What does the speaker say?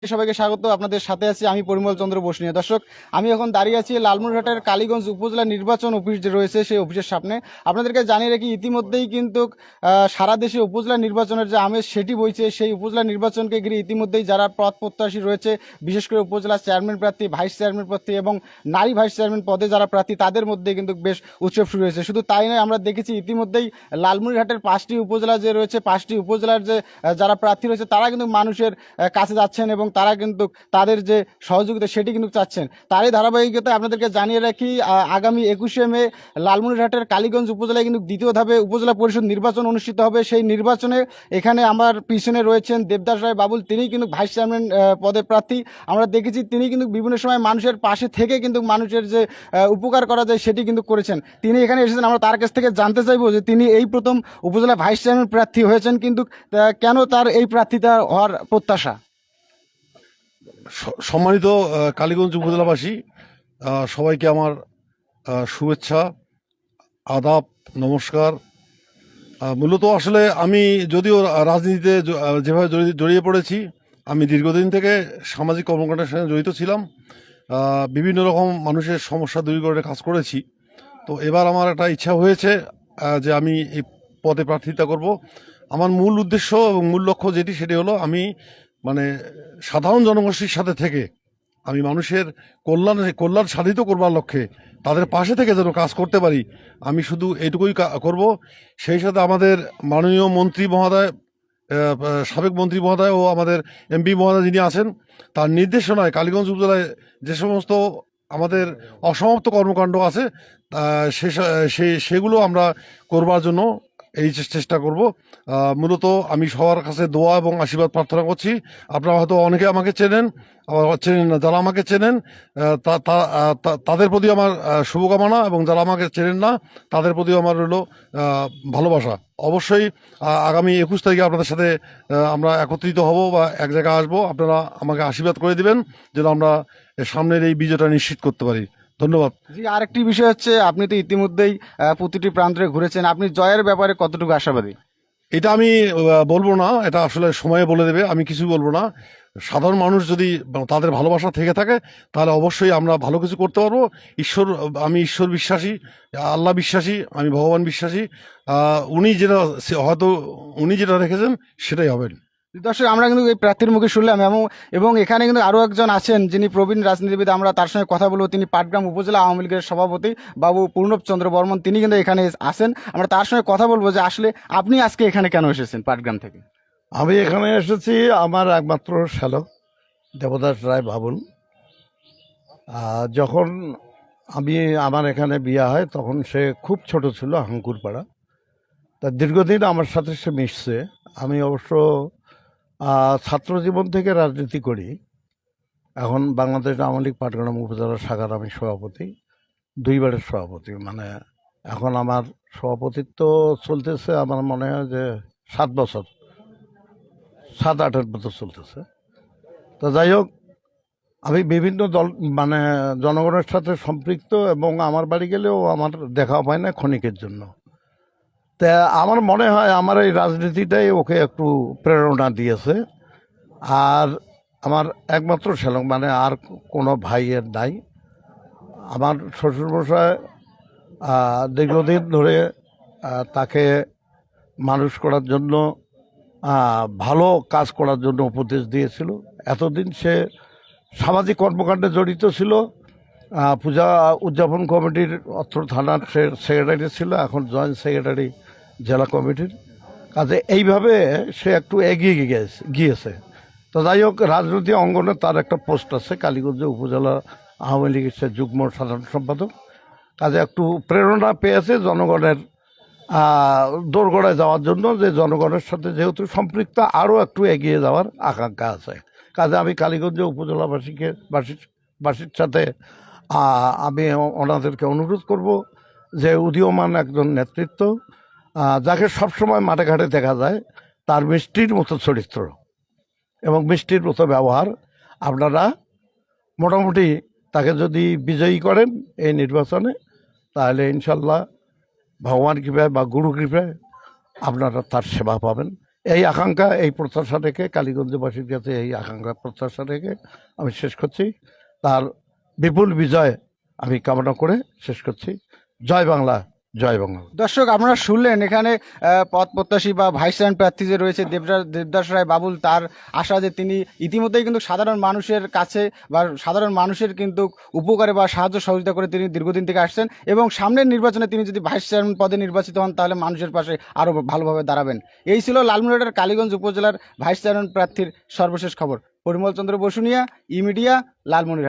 সবাইকে স্বাগত। আপনাদের সাথে আছি আমি পরিমল চন্দ্র বসুনিয়া। দর্শক, আমি এখন দাঁড়িয়ে আছি লালমনিরহাটের কালীগঞ্জ উপজেলা নির্বাচন অফিস যে রয়েছে সেই অফিসের সামনে। আপনাদেরকে জানিয়ে রাখি, ইতিমধ্যেই কিন্তু সারা দেশে উপজেলা নির্বাচনের যে আমেজ সেটি বইছে। সেই উপজেলা নির্বাচনকে ঘিরে ইতিমধ্যেই যারা পদ প্রত্যাশী রয়েছে, বিশেষ করে উপজেলা চেয়ারম্যান প্রার্থী, ভাইস চেয়ারম্যান প্রার্থী এবং নারী ভাইস চেয়ারম্যান পদে যারা প্রার্থী, তাদের মধ্যে কিন্তু বেশ উৎসব শুরু হয়েছে। শুধু তাই নয়, আমরা দেখেছি ইতিমধ্যেই লালমনিরহাটের 5টি উপজেলা যে রয়েছে, 5টি উপজেলার যে যারা প্রার্থী রয়েছে তারা কিন্তু মানুষের কাছে যাচ্ছেন এবং তারা কিন্তু তাদের যে সহযোগিতা সেটি কিন্তু চাচ্ছেন। তারই ধারাবাহিকতায় আপনাদেরকে জানিয়ে রাখি, আগামী 21শে মে লালমনিরহাটের কালীগঞ্জ উপজেলায় কিন্তু দ্বিতীয় ধাপে উপজেলা পরিষদ নির্বাচন অনুষ্ঠিত হবে। সেই নির্বাচনে এখানে আমার পিছনে রয়েছেন দেবদাস রায় বাবুল, তিনি কিন্তু ভাইস চেয়ারম্যান পদে প্রার্থী। আমরা দেখেছি তিনি কিন্তু বিভিন্ন সময় মানুষের পাশে থেকে কিন্তু মানুষের যে উপকার করা যায় সেটি কিন্তু করেছেন। তিনি এখানে এসেছেন, আমরা তার কাছ থেকে জানতে চাইবো যে তিনি এই প্রথম উপজেলা ভাইস চেয়ারম্যান প্রার্থী হয়েছেন, কিন্তু কেন তার এই প্রার্থিতা হওয়ার প্রত্যাশা। সম্মানিত কালীগঞ্জ উপজেলাবাসী, সবাইকে আমার শুভেচ্ছা, আদাব, নমস্কার। মূলত আসলে আমি যদিও রাজনীতিতে যেভাবে জড়িয়ে পড়েছি, আমি দীর্ঘদিন থেকে সামাজিক কর্মকাণ্ডের সঙ্গে জড়িত ছিলাম। বিভিন্ন রকম মানুষের সমস্যা দূরীকরণে কাজ করেছি। তো এবার আমার একটা ইচ্ছা হয়েছে যে আমি এই পদে প্রার্থিতা করব। আমার মূল উদ্দেশ্য এবং মূল লক্ষ্য সেটি হলো আমি মানে সাধারণ জনগোষ্ঠীর সাথে থেকে আমি মানুষের কল্যাণ সাধিত করবার লক্ষ্যে তাদের পাশে থেকে যেন কাজ করতে পারি, আমি শুধু এইটুকুই করব। সেই সাথে আমাদের মাননীয় মন্ত্রী মহোদয়, সাবেক মন্ত্রী মহোদয় ও আমাদের এমপি মহোদয় যিনি আছেন, তার নির্দেশনায় কালীগঞ্জ উপজেলায় যে সমস্ত আমাদের অসমাপ্ত কর্মকাণ্ড আছে সেগুলো আমরা করবার জন্য এই চেষ্টা করব। মূলত আমি সবার কাছে দোয়া এবং আশীর্বাদ প্রার্থনা করছি। আপনারা হয়তো অনেকে আমাকে চেনেন, আবার চেনেন না। যারা আমাকে চেনেন তাদের প্রতি আমার শুভকামনা, এবং যারা আমাকে চেনেন না তাদের প্রতিও আমার রইল ভালোবাসা। অবশ্যই আগামী 21 তারিখে আপনাদের সাথে আমরা একত্রিত হব বা এক জায়গায় আসবো। আপনারা আমাকে আশীর্বাদ করে দিবেন যেন আমরা সামনের এই বিজয়টা নিশ্চিত করতে পারি। ধন্যবাদ। জি, আরেকটি বিষয় হচ্ছে, আপনি তো ইতিমধ্যেই প্রতিটি প্রান্তরে ঘুরেছেন, আপনি জয়ের ব্যাপারে কতটুকু আশাবাদী? এটা আমি বলবো না, এটা আসলে সময়ে বলে দেবে, আমি কিছু বলবো না। সাধারণ মানুষ যদি তাদের ভালোবাসা থেকে থাকে তাহলে অবশ্যই আমরা ভালো কিছু করতে পারবো। আমি ঈশ্বর বিশ্বাসী, আল্লাহ বিশ্বাসী, আমি ভগবান বিশ্বাসী। হয়তো উনি যেটা রেখেছেন সেটাই হবেন। দর্শক, আমরা কিন্তু এই প্রার্থীর মুখে শুনলাম এবং এখানে কিন্তু আরো একজন আছেন যিনি প্রবীণ রাজনীতিবিদ, আমরা তার সঙ্গে কথা বলবো। তিনি পাটগ্রাম উপজেলা আওয়ামী লীগের সভাপতি বাবু পূর্ণব চন্দ্র বর্মন, তিনি কিন্তু এখানে আসেন। আমরা তার সঙ্গে কথা বলবো যে আসলে আপনি আজকে এখানে কেন এসেছেন পাটগ্রাম থেকে। আমি এখানে এসেছি আমার একমাত্র শ্যালক দেবদাস রায় বাবুল। যখন আমার এখানে বিয়ে হয় তখন সে খুব ছোট ছিল, হাঙ্কুরপাড়া। তা দীর্ঘদিন আমার সাথে সে মিশছে। আমি অবশ্য ছাত্র জীবন থেকে রাজনীতি করি। এখন বাংলাদেশ আওয়ামী লীগ পাটগ্রাম উপজেলা শাখার আমি সভাপতি, দুইবারের সভাপতি। মানে এখন আমার সভাপতিত্ব চলতেছে, আমার মনে হয় যে 7 বছর, 7-8 বছর চলতেছে। তো যাই হোক, আমি বিভিন্ন দল মানে জনগণের সাথে সম্পৃক্ত, এবং আমার বাড়ি গেলেও আমার দেখা পায় না ক্ষণিকের জন্য। তা আমার মনে হয় আমার এই রাজনীতিটাই ওকে একটু প্রেরণা দিয়েছে। আর আমার একমাত্র শ্যালক, মানে আর কোনো ভাইয়ের নাই। আমার শ্বশুরমশাই দীর্ঘদিন ধরে তাকে মানুষ করার জন্য, ভালো কাজ করার জন্য উপদেশ দিয়েছিল। এতদিন সে সামাজিক কর্মকাণ্ডে জড়িত ছিল। পূজা উদযাপন কমিটির অত্র থানার সে সেক্রেটারি ছিল, এখন জয়েন্ট সেক্রেটারি জেলা কমিটির। কাজে এইভাবে সে একটু এগিয়ে গিয়েছে। তো যাই হোক, রাজনৈতিক অঙ্গনে তার একটা পোস্ট আছে, কালীগঞ্জ উপজেলা আওয়ামী লীগের সে যুগ্ম সাধারণ সম্পাদক। কাজে একটু প্রেরণা পেয়েছে জনগণের দোরগোড়ায় যাওয়ার জন্য, যে জনগণের সাথে যেহেতু সম্পৃক্ত, আরও একটু এগিয়ে যাওয়ার আকাঙ্ক্ষা আছে। কাজে আমি কালীগঞ্জ বাসীর সাথে আমি ওনাদেরকে অনুরোধ করব যে উদীয়মান একজন নেতৃত্ব, যাকে সবসময় মাঠে ঘাটে দেখা যায়, তার মিষ্টির মতো চরিত্র এবং মিষ্টির মতো ব্যবহার, আপনারা মোটামুটি তাকে যদি বিজয়ী করেন এই নির্বাচনে, তাহলে ইনশাল্লাহ ভগবান কৃপায় বা গুরু কৃপায় আপনারা তার সেবা পাবেন। এই আকাঙ্ক্ষা, এই প্রত্যাশা রেখে, কালীগঞ্জবাসীর কাছে এই আকাঙ্ক্ষা প্রত্যাশা রেখে আমি শেষ করছি। তার বিপুল বিজয় আমি কামনা করে শেষ করছি। জয় বাংলা, জয় বাংলা। দর্শক, আপনারা শুনলেন এখানে পদ প্রত্যাশী বা ভাইস চেয়ারম্যান প্রার্থী যে রয়েছে দেবদাস রায় বাবুল, তার আশা যে তিনি ইতিমধ্যেই কিন্তু সাধারণ মানুষের কাছে বা সাধারণ মানুষের কিন্তু উপকারে বা সাহায্য সহযোগিতা করে তিনি দীর্ঘদিন থেকে আসছেন, এবং সামনের নির্বাচনে তিনি যদি ভাইস চেয়ারম্যান পদে নির্বাচিত হন তাহলে মানুষের পাশে আরও ভালোভাবে দাঁড়াবেন। এই ছিল লালমনিরহাটের কালীগঞ্জ উপজেলার ভাইস চেয়ারম্যান প্রার্থীর সর্বশেষ খবর। পরিমল চন্দ্র বসুনিয়া, ই মিডিয়া, লালমনিরহাট।